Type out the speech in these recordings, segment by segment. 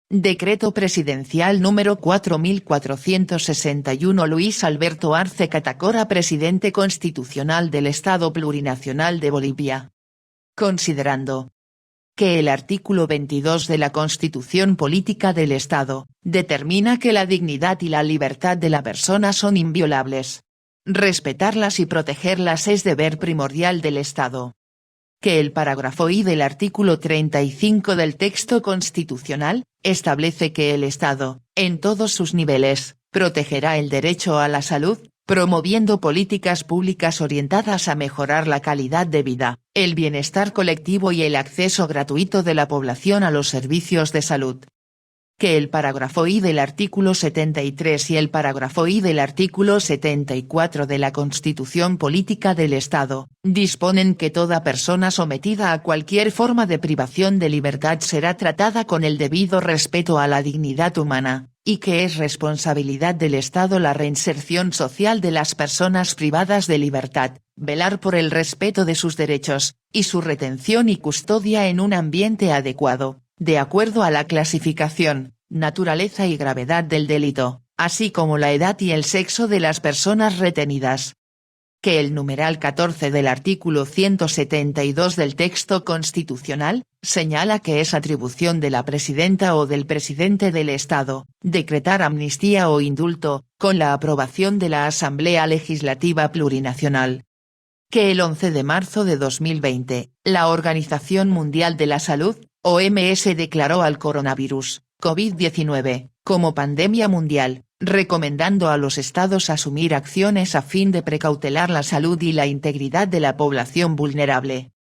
Decreto Presidencial número 4461. Luis Alberto Arce Catacora, Presidente Constitucional del Estado Plurinacional de Bolivia. Considerando que el artículo 22 de la Constitución Política del Estado determina que la dignidad y la libertad de la persona son inviolables. Respetarlas y protegerlas es deber primordial del Estado. Que el parágrafo I del artículo 35 del texto constitucional establece que el Estado, en todos sus niveles, protegerá el derecho a la salud, promoviendo políticas públicas orientadas a mejorar la calidad de vida, el bienestar colectivo y el acceso gratuito de la población a los servicios de salud. Que el parágrafo I del artículo 73 y el parágrafo I del artículo 74 de la Constitución Política del Estado disponen que toda persona sometida a cualquier forma de privación de libertad será tratada con el debido respeto a la dignidad humana, y que es responsabilidad del Estado la reinserción social de las personas privadas de libertad, velar por el respeto de sus derechos, y su retención y custodia en un ambiente adecuado, de acuerdo a la clasificación, naturaleza y gravedad del delito, así como la edad y el sexo de las personas retenidas. Que el numeral 14 del artículo 172 del texto constitucional señala que es atribución de la presidenta o del presidente del Estado decretar amnistía o indulto, con la aprobación de la Asamblea Legislativa Plurinacional. Que el 11 de marzo de 2020, la Organización Mundial de la Salud, OMS, declaró al coronavirus, COVID-19, como pandemia mundial, recomendando a los estados asumir acciones a fin de precautelar la salud y la integridad de la población vulnerable.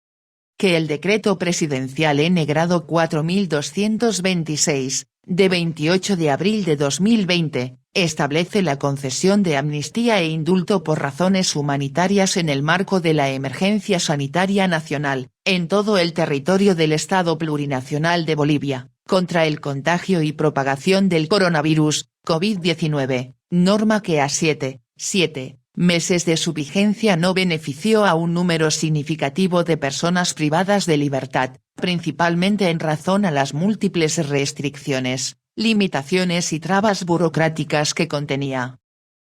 Que el decreto presidencial N-grado 4226, de 28 de abril de 2020, establece la concesión de amnistía e indulto por razones humanitarias en el marco de la emergencia sanitaria nacional, en todo el territorio del Estado Plurinacional de Bolivia, contra el contagio y propagación del coronavirus, COVID-19, norma que a 7 meses de su vigencia no benefició a un número significativo de personas privadas de libertad, principalmente en razón a las múltiples restricciones, limitaciones y trabas burocráticas que contenía.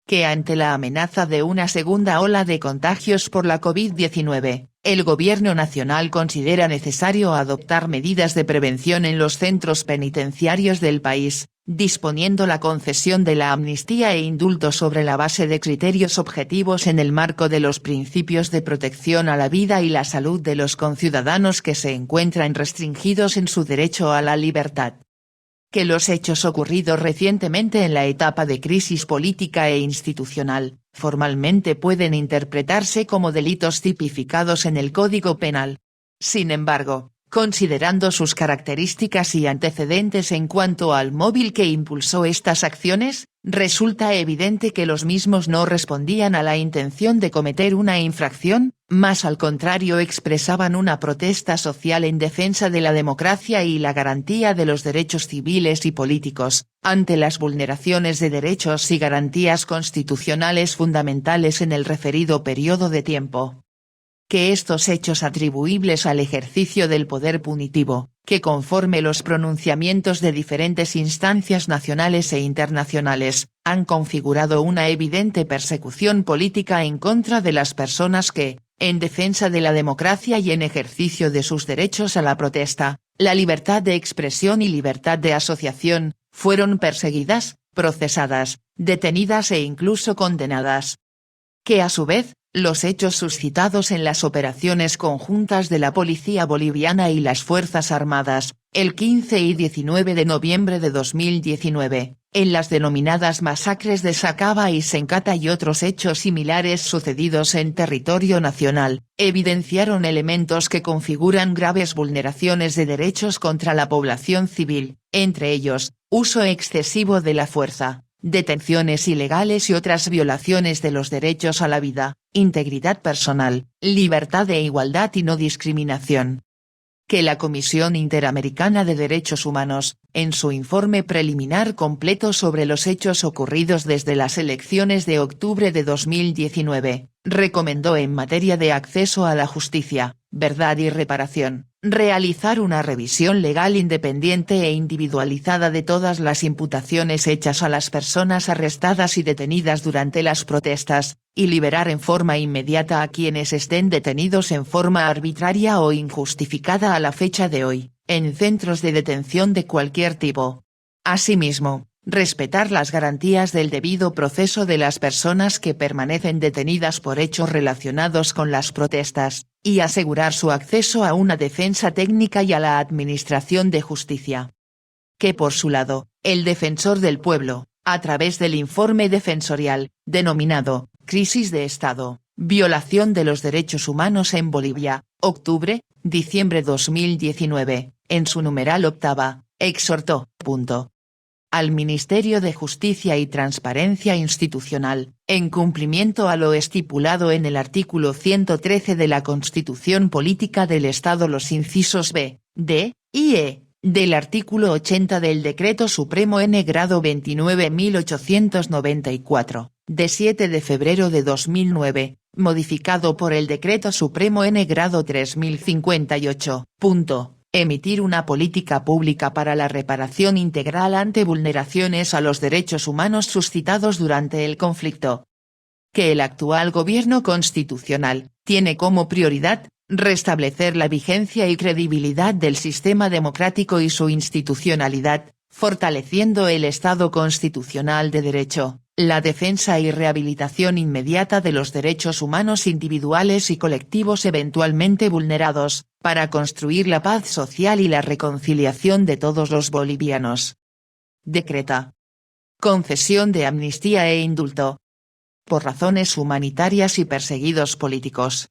Que ante la amenaza de una segunda ola de contagios por la COVID-19, el Gobierno Nacional considera necesario adoptar medidas de prevención en los centros penitenciarios del país, disponiendo la concesión de la amnistía e indulto sobre la base de criterios objetivos en el marco de los principios de protección a la vida y la salud de los conciudadanos que se encuentran restringidos en su derecho a la libertad. Que los hechos ocurridos recientemente en la etapa de crisis política e institucional, formalmente pueden interpretarse como delitos tipificados en el Código Penal. Sin embargo, considerando sus características y antecedentes en cuanto al móvil que impulsó estas acciones, resulta evidente que los mismos no respondían a la intención de cometer una infracción, más al contrario expresaban una protesta social en defensa de la democracia y la garantía de los derechos civiles y políticos, ante las vulneraciones de derechos y garantías constitucionales fundamentales en el referido periodo de tiempo. Que estos hechos atribuibles al ejercicio del poder punitivo, que conforme los pronunciamientos de diferentes instancias nacionales e internacionales, han configurado una evidente persecución política en contra de las personas que, en defensa de la democracia y en ejercicio de sus derechos a la protesta, la libertad de expresión y libertad de asociación, fueron perseguidas, procesadas, detenidas e incluso condenadas. Que a su vez, los hechos suscitados en las operaciones conjuntas de la Policía Boliviana y las Fuerzas Armadas, el 15 y 19 de noviembre de 2019, en las denominadas masacres de Sacaba y Sencata y otros hechos similares sucedidos en territorio nacional, evidenciaron elementos que configuran graves vulneraciones de derechos contra la población civil, entre ellos, uso excesivo de la fuerza, detenciones ilegales y otras violaciones de los derechos a la vida, integridad personal, libertad e igualdad y no discriminación. Que la Comisión Interamericana de Derechos Humanos, en su informe preliminar completo sobre los hechos ocurridos desde las elecciones de octubre de 2019, recomendó en materia de acceso a la justicia, verdad y reparación, Realizar una revisión legal independiente e individualizada de todas las imputaciones hechas a las personas arrestadas y detenidas durante las protestas, y liberar en forma inmediata a quienes estén detenidos en forma arbitraria o injustificada a la fecha de hoy, en centros de detención de cualquier tipo. Asimismo, respetar las garantías del debido proceso de las personas que permanecen detenidas por hechos relacionados con las protestas, y asegurar su acceso a una defensa técnica y a la administración de justicia. Que por su lado, el Defensor del Pueblo, a través del informe defensorial, denominado Crisis de Estado, Violación de los Derechos Humanos en Bolivia, octubre-diciembre 2019, en su numeral octava, exhortó, al Ministerio de Justicia y Transparencia Institucional, en cumplimiento a lo estipulado en el artículo 113 de la Constitución Política del Estado, los incisos b, d, y e, del artículo 80 del Decreto Supremo N-Grado 29.894, de 7 de febrero de 2009, modificado por el Decreto Supremo N-Grado 3058. Emitir una política pública para la reparación integral ante vulneraciones a los derechos humanos suscitados durante el conflicto. Que el actual gobierno constitucional tiene como prioridad restablecer la vigencia y credibilidad del sistema democrático y su institucionalidad, fortaleciendo el Estado constitucional de derecho, la defensa y rehabilitación inmediata de los derechos humanos individuales y colectivos eventualmente vulnerados, para construir la paz social y la reconciliación de todos los bolivianos. Decreta. Concesión de amnistía e indulto. Por razones humanitarias y perseguidos políticos.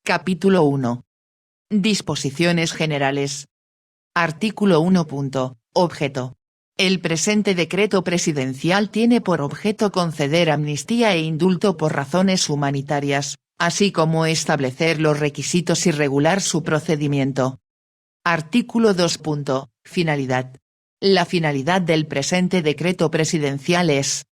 Capítulo 1. Disposiciones generales. Artículo 1. Objeto. El presente decreto presidencial tiene por objeto conceder amnistía e indulto por razones humanitarias, así como establecer los requisitos y regular su procedimiento. Artículo 2. Finalidad. La finalidad del presente decreto presidencial es: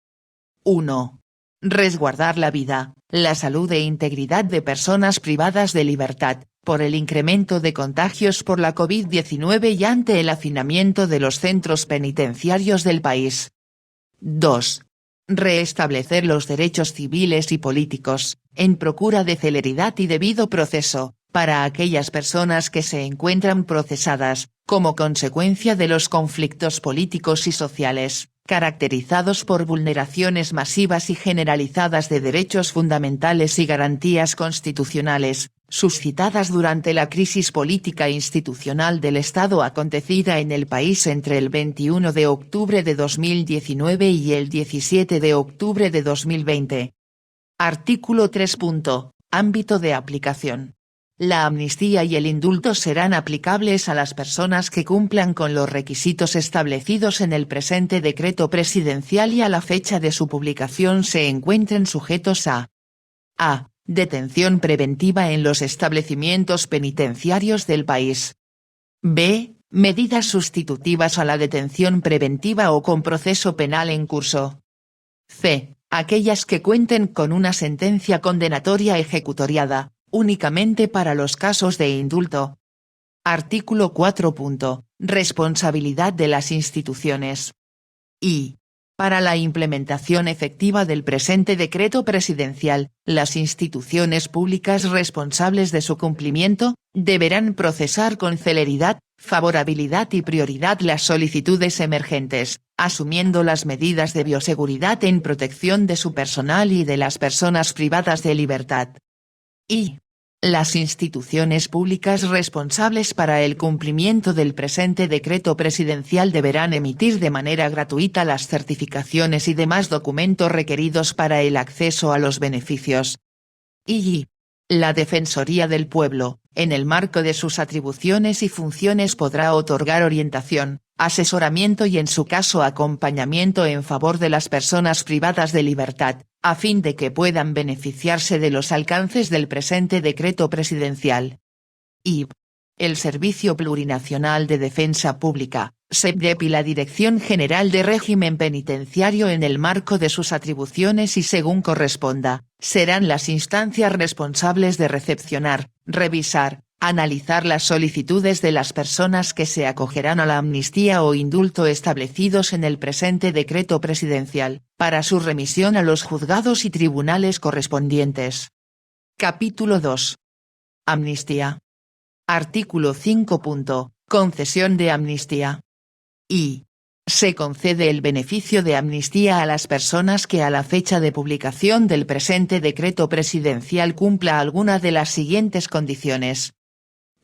1. Resguardar la vida, la salud e integridad de personas privadas de libertad, por el incremento de contagios por la COVID-19 y ante el hacinamiento de los centros penitenciarios del país. 2. Reestablecer los derechos civiles y políticos, en procura de celeridad y debido proceso, para aquellas personas que se encuentran procesadas, como consecuencia de los conflictos políticos y sociales, caracterizados por vulneraciones masivas y generalizadas de derechos fundamentales y garantías constitucionales, suscitadas durante la crisis política e institucional del Estado acontecida en el país entre el 21 de octubre de 2019 y el 17 de octubre de 2020. Artículo 3. Ámbito de aplicación. La amnistía y el indulto serán aplicables a las personas que cumplan con los requisitos establecidos en el presente decreto presidencial y a la fecha de su publicación se encuentren sujetos a: a. Detención preventiva en los establecimientos penitenciarios del país. b. Medidas sustitutivas a la detención preventiva o con proceso penal en curso. c. Aquellas que cuenten con una sentencia condenatoria ejecutoriada, únicamente para los casos de indulto. Artículo 4. Responsabilidad de las instituciones. Y, para la implementación efectiva del presente decreto presidencial, las instituciones públicas responsables de su cumplimiento, deberán procesar con celeridad, favorabilidad y prioridad las solicitudes emergentes, asumiendo las medidas de bioseguridad en protección de su personal y de las personas privadas de libertad. Y las instituciones públicas responsables para el cumplimiento del presente decreto presidencial deberán emitir de manera gratuita las certificaciones y demás documentos requeridos para el acceso a los beneficios. Y la Defensoría del Pueblo, en el marco de sus atribuciones y funciones, podrá otorgar orientación, asesoramiento y en su caso acompañamiento en favor de las personas privadas de libertad, a fin de que puedan beneficiarse de los alcances del presente decreto presidencial. Y el Servicio Plurinacional de Defensa Pública, SEPDEP, y la Dirección General de Régimen Penitenciario, en el marco de sus atribuciones y según corresponda, serán las instancias responsables de recepcionar, revisar, Analizar las solicitudes de las personas que se acogerán a la amnistía o indulto establecidos en el presente decreto presidencial, para su remisión a los juzgados y tribunales correspondientes. Capítulo 2. Amnistía. Artículo 5. Concesión de amnistía. I. Se concede el beneficio de amnistía a las personas que a la fecha de publicación del presente decreto presidencial cumpla alguna de las siguientes condiciones.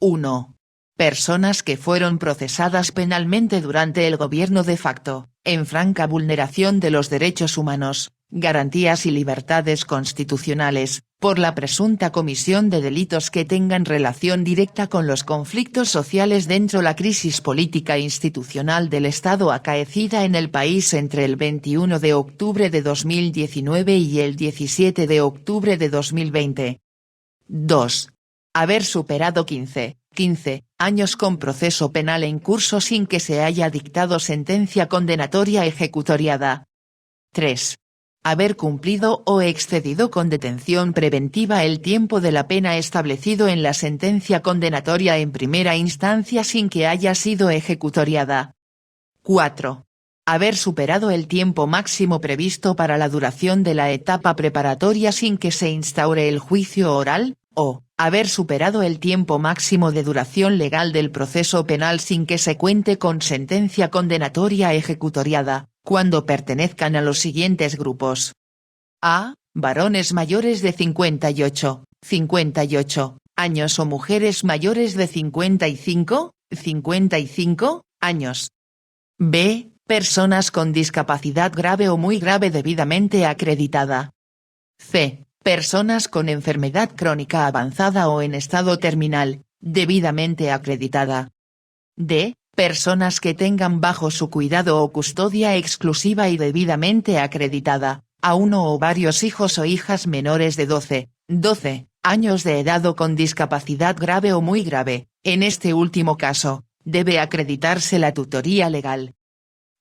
1. Personas que fueron procesadas penalmente durante el gobierno de facto, en franca vulneración de los derechos humanos, garantías y libertades constitucionales, por la presunta comisión de delitos que tengan relación directa con los conflictos sociales dentro de la crisis política e institucional del Estado acaecida en el país entre el 21 de octubre de 2019 y el 17 de octubre de 2020. 2. Haber superado 15 años con proceso penal en curso sin que se haya dictado sentencia condenatoria ejecutoriada. 3. Haber cumplido o excedido con detención preventiva el tiempo de la pena establecido en la sentencia condenatoria en primera instancia sin que haya sido ejecutoriada. 4. Haber superado el tiempo máximo previsto para la duración de la etapa preparatoria sin que se instaure el juicio oral, o haber superado el tiempo máximo de duración legal del proceso penal sin que se cuente con sentencia condenatoria ejecutoriada, cuando pertenezcan a los siguientes grupos. A. Varones mayores de 58 años o mujeres mayores de 55 años. B. Personas con discapacidad grave o muy grave debidamente acreditada. C. Personas con enfermedad crónica avanzada o en estado terminal, debidamente acreditada. D. Personas que tengan bajo su cuidado o custodia exclusiva y debidamente acreditada, a uno o varios hijos o hijas menores de 12 años de edad o con discapacidad grave o muy grave, en este último caso, debe acreditarse la tutoría legal.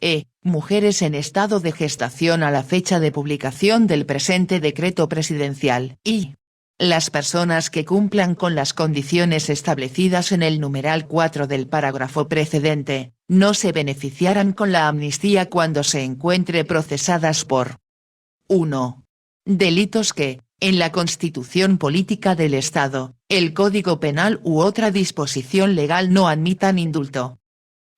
E. Mujeres en estado de gestación a la fecha de publicación del presente decreto presidencial. I. Las personas que cumplan con las condiciones establecidas en el numeral 4 del párrafo precedente, no se beneficiarán con la amnistía cuando se encuentre procesadas por 1. Delitos que, en la Constitución Política del Estado, el Código Penal u otra disposición legal no admitan indulto.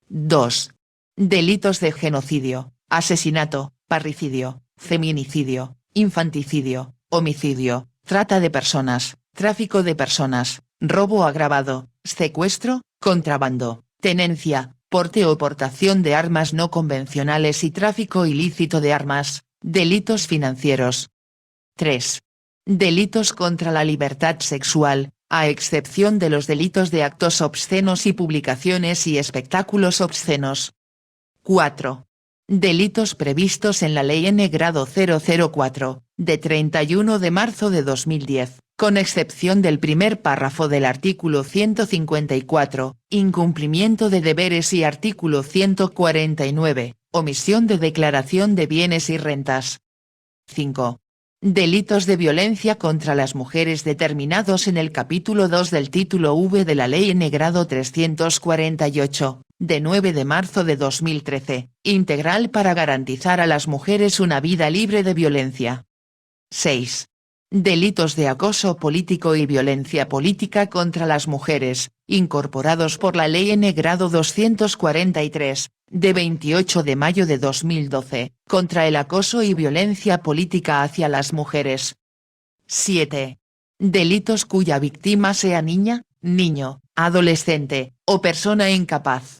2. Delitos de genocidio, asesinato, parricidio, feminicidio, infanticidio, homicidio, trata de personas, tráfico de personas, robo agravado, secuestro, contrabando, tenencia, porte o portación de armas no convencionales y tráfico ilícito de armas, delitos financieros. 3. Delitos contra la libertad sexual, a excepción de los delitos de actos obscenos y publicaciones y espectáculos obscenos. 4. Delitos previstos en la Ley N. Grado 004, de 31 de marzo de 2010, con excepción del primer párrafo del artículo 154, incumplimiento de deberes y artículo 149, omisión de declaración de bienes y rentas. 5. Delitos de violencia contra las mujeres determinados en el capítulo 2 del título V de la Ley N. Grado 348, de 9 de marzo de 2013, integral para garantizar a las mujeres una vida libre de violencia. 6. Delitos de acoso político y violencia política contra las mujeres, incorporados por la Ley N. Grado 243, de 28 de mayo de 2012, contra el acoso y violencia política hacia las mujeres. 7. Delitos cuya víctima sea niña, niño, adolescente, o persona incapaz.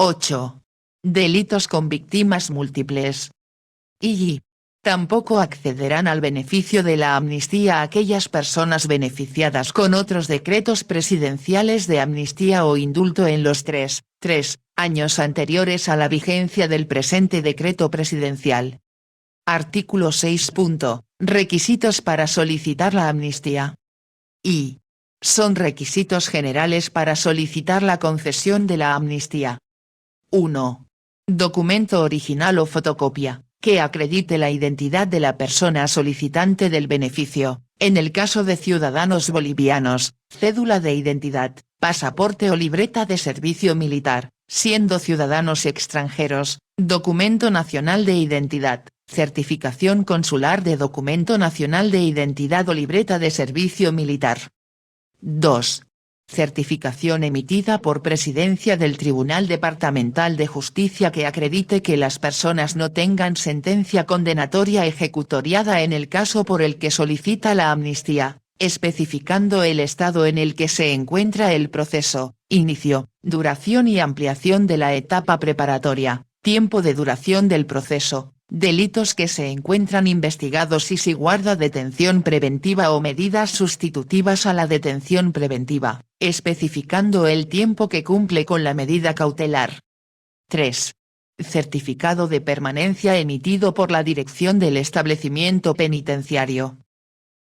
8. Delitos con víctimas múltiples. Y tampoco accederán al beneficio de la amnistía aquellas personas beneficiadas con otros decretos presidenciales de amnistía o indulto en los 3 años anteriores a la vigencia del presente decreto presidencial. Artículo 6. Requisitos para solicitar la amnistía. Y son requisitos generales para solicitar la concesión de la amnistía. 1. Documento original o fotocopia, que acredite la identidad de la persona solicitante del beneficio, En el caso de ciudadanos bolivianos, cédula de identidad, pasaporte o libreta de servicio militar, siendo ciudadanos extranjeros, documento nacional de identidad, certificación consular de documento nacional de identidad o libreta de servicio militar. 2. Certificación emitida por Presidencia del Tribunal Departamental de Justicia que acredite que las personas no tengan sentencia condenatoria ejecutoriada en el caso por el que solicita la amnistía, especificando el estado en el que se encuentra el proceso, inicio, duración y ampliación de la etapa preparatoria, tiempo de duración del proceso, delitos que se encuentran investigados y si guarda detención preventiva o medidas sustitutivas a la detención preventiva, especificando el tiempo que cumple con la medida cautelar. 3. Certificado de permanencia emitido por la dirección del establecimiento penitenciario.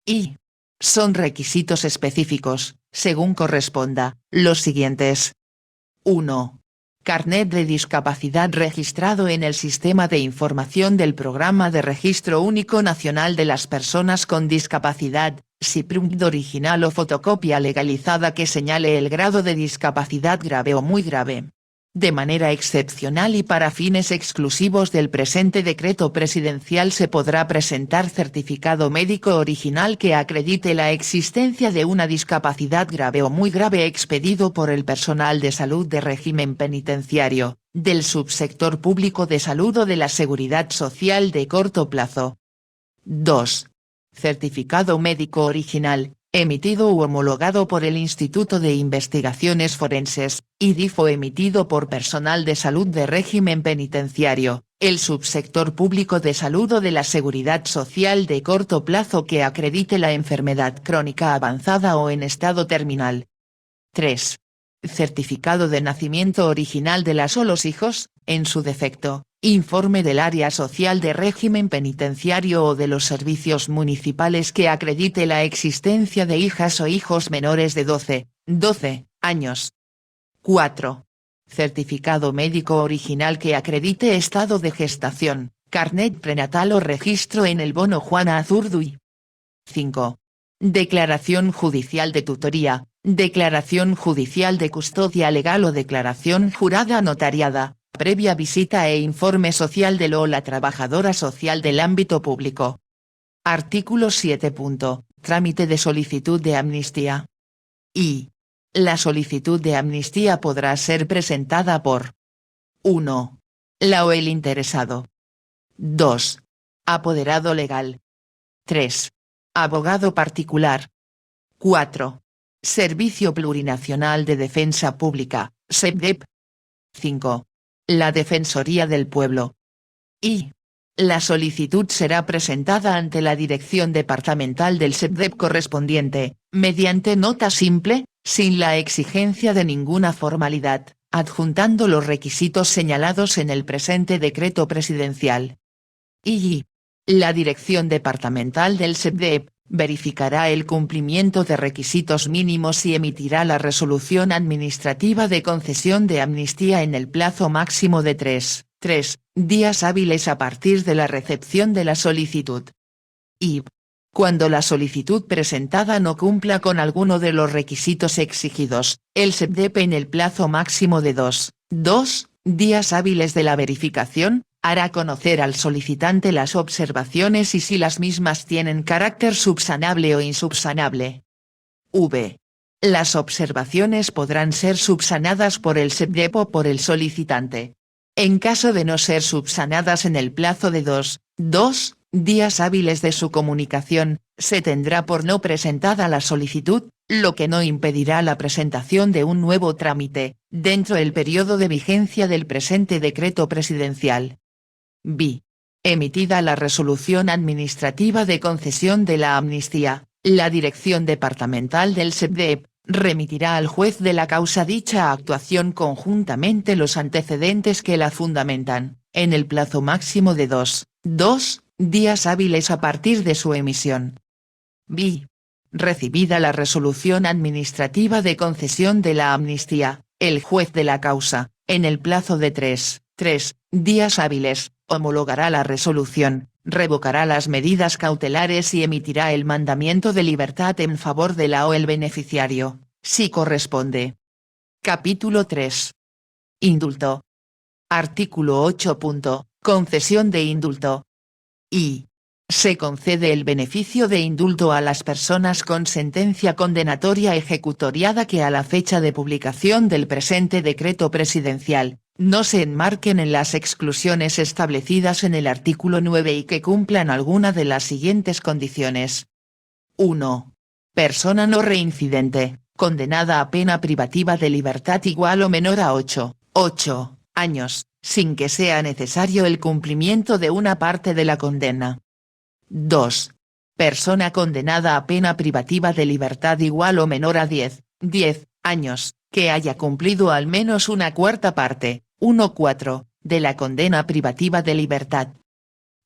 Y son requisitos específicos, según corresponda, los siguientes. 1. Carnet de discapacidad registrado en el Sistema de Información del Programa de Registro Único Nacional de las Personas con Discapacidad, SIPRUND original o fotocopia legalizada que señale el grado de discapacidad grave o muy grave. De manera excepcional y para fines exclusivos del presente decreto presidencial se podrá presentar certificado médico original que acredite la existencia de una discapacidad grave o muy grave expedido por el personal de salud de régimen penitenciario, del subsector público de salud o de la seguridad social de corto plazo. 2. Certificado médico original, emitido u homologado por el Instituto de Investigaciones Forenses, IDIF o emitido por personal de salud de régimen penitenciario, el subsector público de salud o de la seguridad social de corto plazo que acredite la enfermedad crónica avanzada o en estado terminal. 3. Certificado de nacimiento original de las o los hijos, en su defecto, informe del área social de régimen penitenciario o de los servicios municipales que acredite la existencia de hijas o hijos menores de 12 años. 4. Certificado médico original que acredite estado de gestación, carnet prenatal o registro en el bono Juana Azurduy. 5. Declaración judicial de tutoría, declaración judicial de custodia legal o declaración jurada notariada, previa visita e informe social de la trabajadora social del ámbito público. Artículo 7. Trámite de solicitud de amnistía. Y. La solicitud de amnistía podrá ser presentada por 1. La o el interesado. 2. Apoderado legal. 3. Abogado particular. 4. Servicio Plurinacional de Defensa Pública, SEPDEP. 5. La Defensoría del Pueblo. Y. La solicitud será presentada ante la Dirección Departamental del SEPDEP correspondiente, mediante nota simple, sin la exigencia de ninguna formalidad, adjuntando los requisitos señalados en el presente decreto presidencial. Y. La Dirección Departamental del SEPDEP verificará el cumplimiento de requisitos mínimos y emitirá la resolución administrativa de concesión de amnistía en el plazo máximo de 3 días hábiles a partir de la recepción de la solicitud. Y. Cuando la solicitud presentada no cumpla con alguno de los requisitos exigidos, el SEPDEP en el plazo máximo de 2 días hábiles de la verificación, hará conocer al solicitante las observaciones y si las mismas tienen carácter subsanable o insubsanable. V. Las observaciones podrán ser subsanadas por el SEPDEP o por el solicitante. En caso de no ser subsanadas en el plazo de 2 días hábiles de su comunicación, se tendrá por no presentada la solicitud, lo que no impedirá la presentación de un nuevo trámite, dentro del periodo de vigencia del presente decreto presidencial. B. Emitida la resolución administrativa de concesión de la amnistía, la Dirección Departamental del SEPDEP remitirá al juez de la causa dicha actuación conjuntamente los antecedentes que la fundamentan, en el plazo máximo de 2 días hábiles a partir de su emisión. B. Recibida la resolución administrativa de concesión de la amnistía, el juez de la causa, en el plazo de 3 días hábiles, homologará la resolución, revocará las medidas cautelares y emitirá el mandamiento de libertad en favor de la o el beneficiario, si corresponde. Capítulo 3. Indulto. Artículo 8. Concesión de indulto. I. Se concede el beneficio de indulto a las personas con sentencia condenatoria ejecutoriada que a la fecha de publicación del presente decreto presidencial, no se enmarquen en las exclusiones establecidas en el artículo 9 y que cumplan alguna de las siguientes condiciones. 1. Persona no reincidente, condenada a pena privativa de libertad igual o menor a 8 años, sin que sea necesario el cumplimiento de una parte de la condena. 2. Persona condenada a pena privativa de libertad igual o menor a 10 años, que haya cumplido al menos una cuarta parte, 1/4, de la condena privativa de libertad.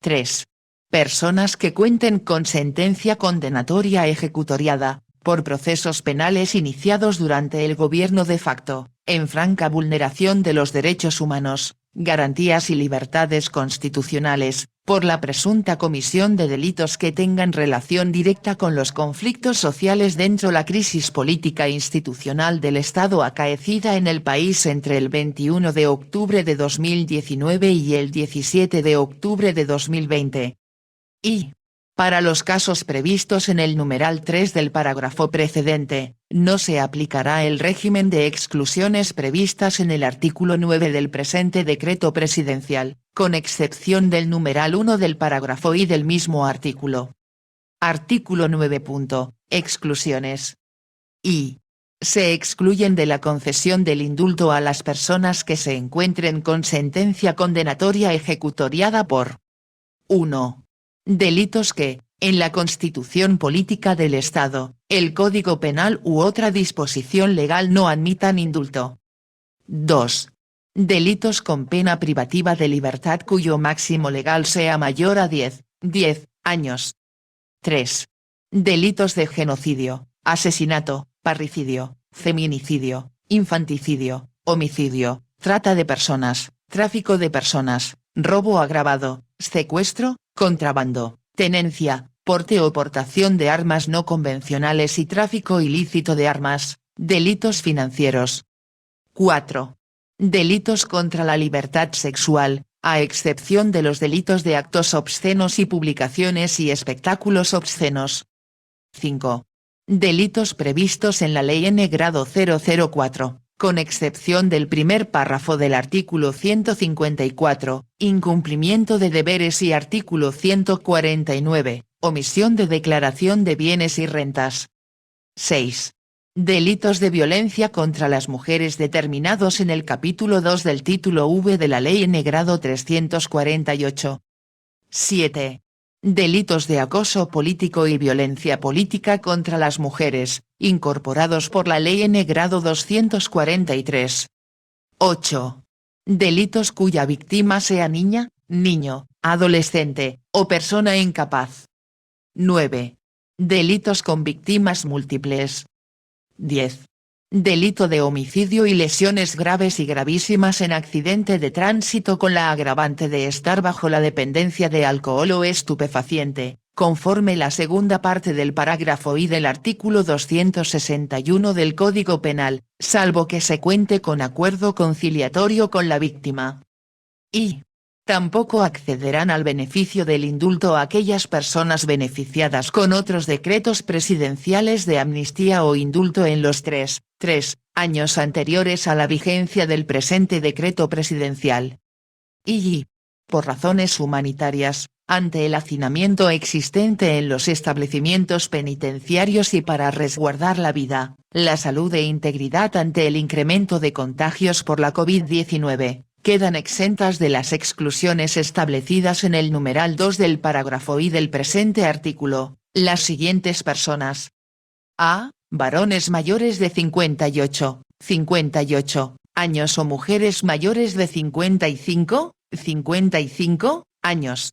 3. Personas que cuenten con sentencia condenatoria ejecutoriada, por procesos penales iniciados durante el gobierno de facto, en franca vulneración de los derechos humanos, garantías y libertades constitucionales, por la presunta comisión de delitos que tengan relación directa con los conflictos sociales dentro la crisis política institucional del Estado acaecida en el país entre el 21 de octubre de 2019 y el 17 de octubre de 2020. Y, para los casos previstos en el numeral 3 del parágrafo precedente, no se aplicará el régimen de exclusiones previstas en el artículo 9 del presente decreto presidencial, con excepción del numeral 1 del parágrafo I del mismo artículo. Artículo 9. Exclusiones. I. Se excluyen de la concesión del indulto a las personas que se encuentren con sentencia condenatoria ejecutoriada por 1. Delitos que, en la Constitución Política del Estado, el Código Penal u otra disposición legal no admitan indulto. 2. Delitos con pena privativa de libertad cuyo máximo legal sea mayor a 10 años. 3. Delitos de genocidio, asesinato, parricidio, feminicidio, infanticidio, homicidio, trata de personas, tráfico de personas, robo agravado, secuestro, contrabando, tenencia, porte o portación de armas no convencionales y tráfico ilícito de armas, delitos financieros. 4. Delitos contra la libertad sexual, a excepción de los delitos de actos obscenos y publicaciones y espectáculos obscenos. 5. Delitos previstos en la Ley N-Grado 004, con excepción del primer párrafo del artículo 154, incumplimiento de deberes y artículo 149, omisión de declaración de bienes y rentas. 6. Delitos de violencia contra las mujeres determinados en el capítulo 2 del título V de la Ley N-Grado 348. 7. Delitos de acoso político y violencia política contra las mujeres, incorporados por la Ley N-Grado 243. 8. Delitos cuya víctima sea niña, niño, adolescente, o persona incapaz. 9. Delitos con víctimas múltiples. 10. Delito de homicidio y lesiones graves y gravísimas en accidente de tránsito con la agravante de estar bajo la dependencia de alcohol o estupefaciente, conforme la segunda parte del parágrafo I del artículo 261 del Código Penal, salvo que se cuente con acuerdo conciliatorio con la víctima. Y tampoco accederán al beneficio del indulto aquellas personas beneficiadas con otros decretos presidenciales de amnistía o indulto en los 3 años anteriores a la vigencia del presente decreto presidencial. Y, por razones humanitarias, ante el hacinamiento existente en los establecimientos penitenciarios y para resguardar la vida, la salud e integridad ante el incremento de contagios por la COVID-19. Quedan exentas de las exclusiones establecidas en el numeral 2 del parágrafo I del presente artículo, las siguientes personas. A. Varones mayores de 58 años o mujeres mayores de 55 años.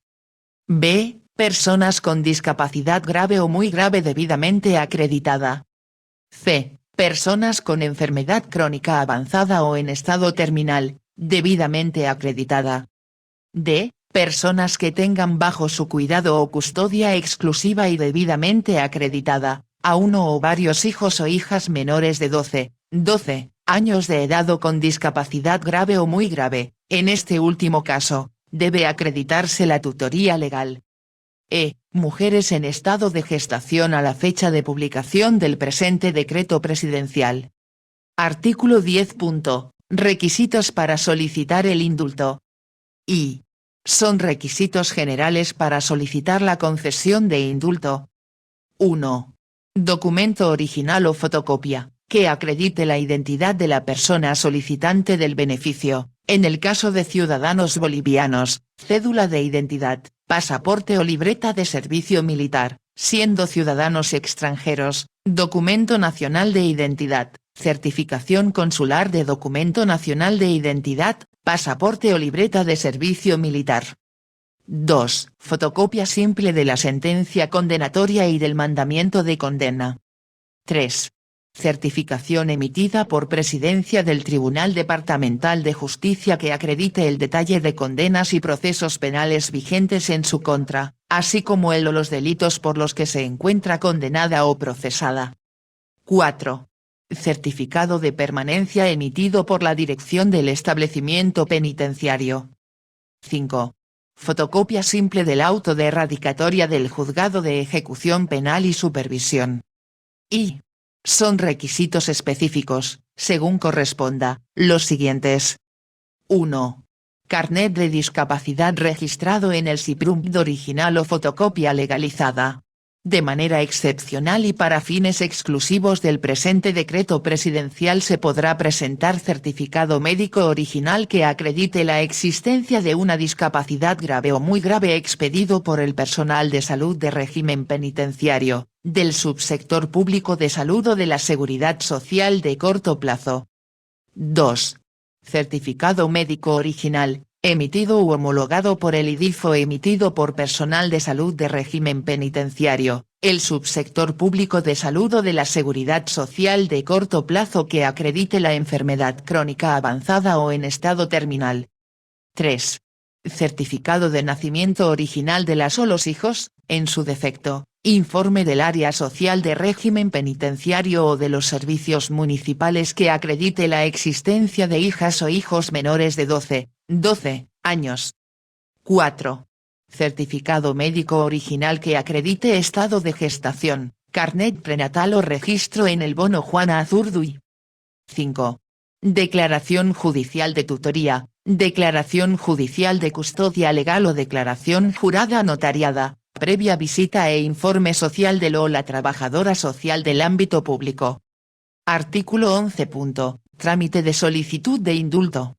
B. Personas con discapacidad grave o muy grave debidamente acreditada. C. Personas con enfermedad crónica avanzada o en estado terminal, debidamente acreditada. D. Personas que tengan bajo su cuidado o custodia exclusiva y debidamente acreditada, a uno o varios hijos o hijas menores de 12 años de edad o con discapacidad grave o muy grave, en este último caso, debe acreditarse la tutoría legal. Mujeres en estado de gestación a la fecha de publicación del presente decreto presidencial. Artículo 10. Requisitos para solicitar el indulto. Son requisitos generales para solicitar la concesión de indulto. 1. Documento original o fotocopia, que acredite la identidad de la persona solicitante del beneficio, en el caso de ciudadanos bolivianos, cédula de identidad, pasaporte o libreta de servicio militar, siendo ciudadanos extranjeros, documento nacional de identidad, certificación consular de documento nacional de identidad, pasaporte o libreta de servicio militar. 2. Fotocopia simple de la sentencia condenatoria y del mandamiento de condena. 3. Certificación emitida por Presidencia del Tribunal Departamental de Justicia que acredite el detalle de condenas y procesos penales vigentes en su contra, así como el o los delitos por los que se encuentra condenada o procesada. 4. Certificado de permanencia emitido por la Dirección del Establecimiento Penitenciario. 5. Fotocopia simple del auto de erradicatoria del Juzgado de Ejecución Penal y Supervisión. Son requisitos específicos, según corresponda, los siguientes. 1. Carnet de discapacidad registrado en el SIPRUM original o fotocopia legalizada. De manera excepcional y para fines exclusivos del presente decreto presidencial se podrá presentar certificado médico original que acredite la existencia de una discapacidad grave o muy grave expedido por el personal de salud de régimen penitenciario, del subsector público de salud o de la seguridad social de corto plazo. 2. Certificado médico original, emitido u homologado por el IDIF o emitido por personal de salud de régimen penitenciario, el subsector público de salud o de la seguridad social de corto plazo que acredite la enfermedad crónica avanzada o en estado terminal. 3. Certificado de nacimiento original de las o los hijos, en su defecto, informe del área social de régimen penitenciario o de los servicios municipales que acredite la existencia de hijas o hijos menores de 12 años. 4. Certificado médico original que acredite estado de gestación, carnet prenatal o registro en el bono Juana Azurduy. 5. Declaración judicial de tutoría, declaración judicial de custodia legal o declaración jurada notariada, previa visita e informe social del o la trabajadora social del ámbito público. Artículo 11. Trámite de solicitud de indulto.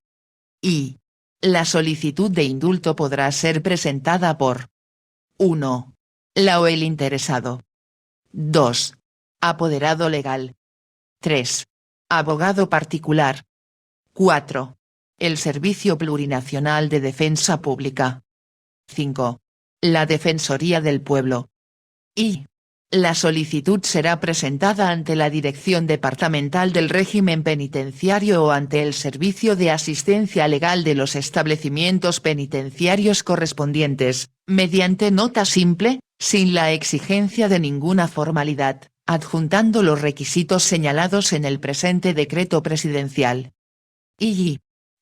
La solicitud de indulto podrá ser presentada por 1. La o el interesado. 2. Apoderado legal. 3. Abogado particular. 4. El Servicio Plurinacional de Defensa Pública. 5. La Defensoría del Pueblo. La solicitud será presentada ante la Dirección Departamental del Régimen Penitenciario o ante el Servicio de Asistencia Legal de los establecimientos penitenciarios correspondientes, mediante nota simple, sin la exigencia de ninguna formalidad, adjuntando los requisitos señalados en el presente decreto presidencial.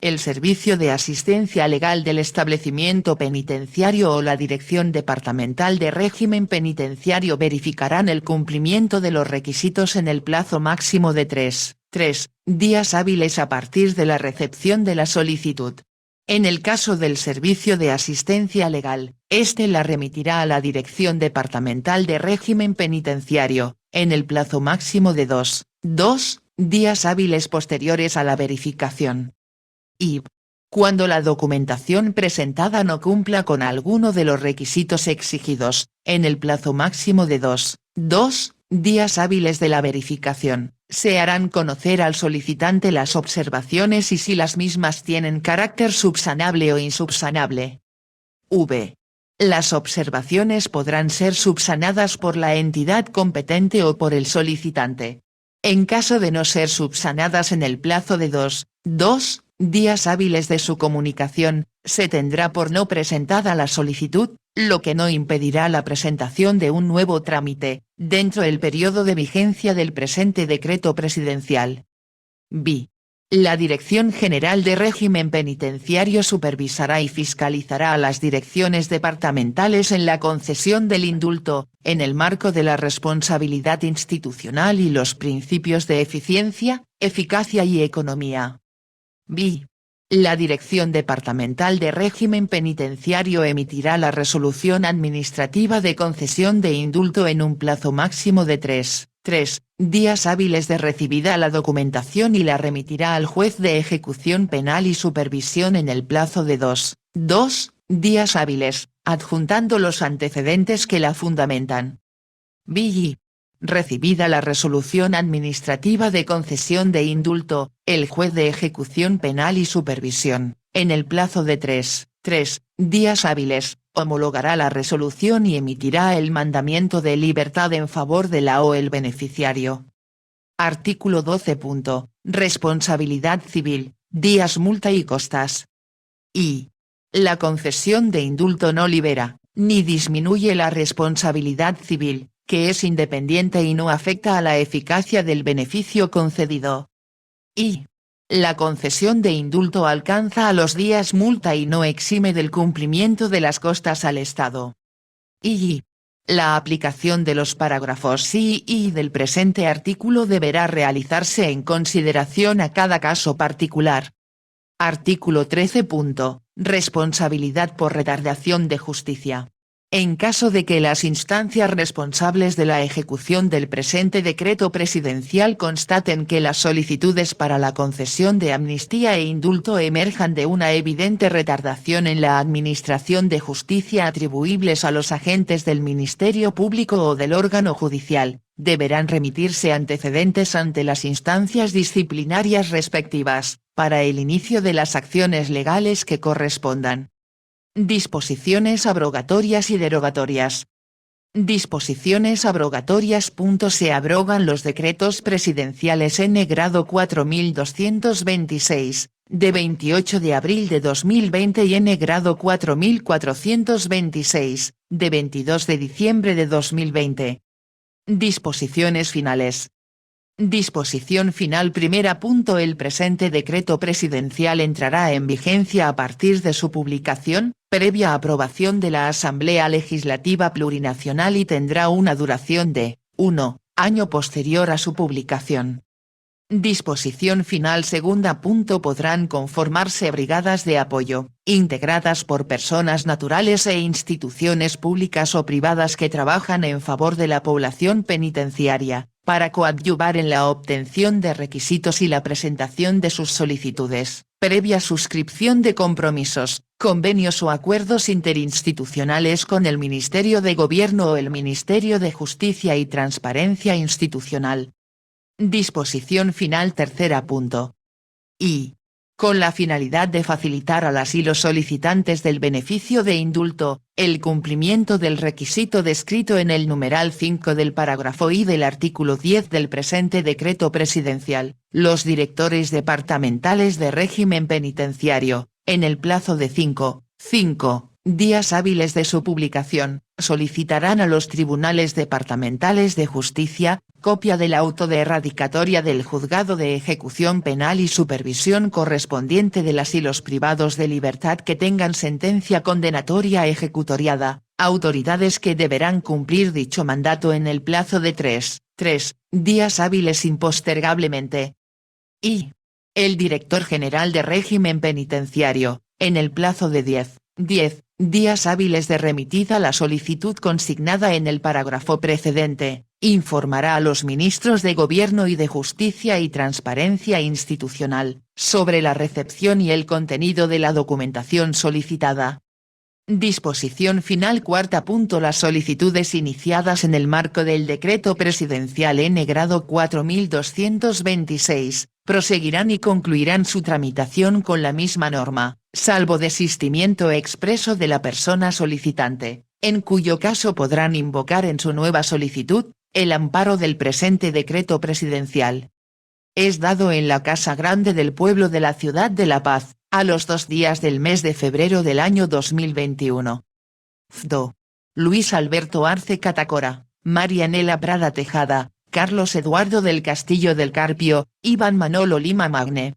El Servicio de Asistencia Legal del Establecimiento Penitenciario o la Dirección Departamental de Régimen Penitenciario verificarán el cumplimiento de los requisitos en el plazo máximo de 3 días hábiles a partir de la recepción de la solicitud. En el caso del Servicio de Asistencia Legal, este la remitirá a la Dirección Departamental de Régimen Penitenciario, en el plazo máximo de 2 días hábiles posteriores a la verificación. Cuando la documentación presentada no cumpla con alguno de los requisitos exigidos, en el plazo máximo de 2 días hábiles de la verificación, se harán conocer al solicitante las observaciones y si las mismas tienen carácter subsanable o insubsanable. Las observaciones podrán ser subsanadas por la entidad competente o por el solicitante. En caso de no ser subsanadas en el plazo de 2 días hábiles de su comunicación, se tendrá por no presentada la solicitud, lo que no impedirá la presentación de un nuevo trámite, dentro del periodo de vigencia del presente decreto presidencial. B. La Dirección General de Régimen Penitenciario supervisará y fiscalizará a las direcciones departamentales en la concesión del indulto, en el marco de la responsabilidad institucional y los principios de eficiencia, eficacia y economía. B. La Dirección Departamental de Régimen Penitenciario emitirá la resolución administrativa de concesión de indulto en un plazo máximo de 3 días hábiles de recibida la documentación y la remitirá al juez de ejecución penal y supervisión en el plazo de 2 días hábiles, adjuntando los antecedentes que la fundamentan. B. Recibida la resolución administrativa de concesión de indulto, el juez de ejecución penal y supervisión, en el plazo de 3 días hábiles, homologará la resolución y emitirá el mandamiento de libertad en favor de la o el beneficiario. Artículo 12. Responsabilidad civil, días multa y costas. Y. La concesión de indulto no libera, ni disminuye la responsabilidad civil, que es independiente y no afecta a la eficacia del beneficio concedido. Y. La concesión de indulto alcanza a los días multa y no exime del cumplimiento de las costas al Estado. Y. La aplicación de los párrafos sí y del presente artículo deberá realizarse en consideración a cada caso particular. Artículo 13. Responsabilidad por retardación de justicia. En caso de que las instancias responsables de la ejecución del presente decreto presidencial constaten que las solicitudes para la concesión de amnistía e indulto emerjan de una evidente retardación en la administración de justicia atribuibles a los agentes del Ministerio Público o del órgano judicial, deberán remitirse antecedentes ante las instancias disciplinarias respectivas, para el inicio de las acciones legales que correspondan. Disposiciones abrogatorias y derogatorias. Disposiciones abrogatorias. Se abrogan los decretos presidenciales N grado 4226, de 28 de abril de 2020 y N grado 4426, de 22 de diciembre de 2020. Disposiciones finales. Disposición final primera. El presente decreto presidencial entrará en vigencia a partir de su publicación, previa aprobación de la Asamblea Legislativa Plurinacional y tendrá una duración de 1 año posterior a su publicación. Disposición final segunda. Podrán conformarse brigadas de apoyo, integradas por personas naturales e instituciones públicas o privadas que trabajan en favor de la población penitenciaria, para coadyuvar en la obtención de requisitos y la presentación de sus solicitudes, previa suscripción de compromisos, convenios o acuerdos interinstitucionales con el Ministerio de Gobierno o el Ministerio de Justicia y Transparencia Institucional. Disposición final tercera. Y. Con la finalidad de facilitar a las y los solicitantes del beneficio de indulto, el cumplimiento del requisito descrito en el numeral 5 del párrafo I del artículo 10 del presente decreto presidencial, los directores departamentales de régimen penitenciario, en el plazo de 5 días hábiles de su publicación, solicitarán a los tribunales departamentales de justicia, copia del auto de erradicatoria del juzgado de ejecución penal y supervisión correspondiente de las y los privados de libertad que tengan sentencia condenatoria ejecutoriada, autoridades que deberán cumplir dicho mandato en el plazo de 3 días hábiles impostergablemente. Y. El director general de régimen penitenciario, en el plazo de 10 días hábiles de remitida la solicitud consignada en el párrafo precedente, informará a los ministros de Gobierno y de Justicia y Transparencia Institucional, sobre la recepción y el contenido de la documentación solicitada. Disposición final cuarta. Las solicitudes iniciadas en el marco del decreto presidencial N grado 4226, proseguirán y concluirán su tramitación con la misma norma, salvo desistimiento expreso de la persona solicitante, en cuyo caso podrán invocar en su nueva solicitud, el amparo del presente decreto presidencial. Es dado en la Casa Grande del Pueblo de la Ciudad de La Paz, a los 2 días del mes de febrero del año 2021. FDO. Luis Alberto Arce Catacora, Marianela Prada Tejada, Carlos Eduardo del Castillo del Carpio, Iván Manolo Lima Magne.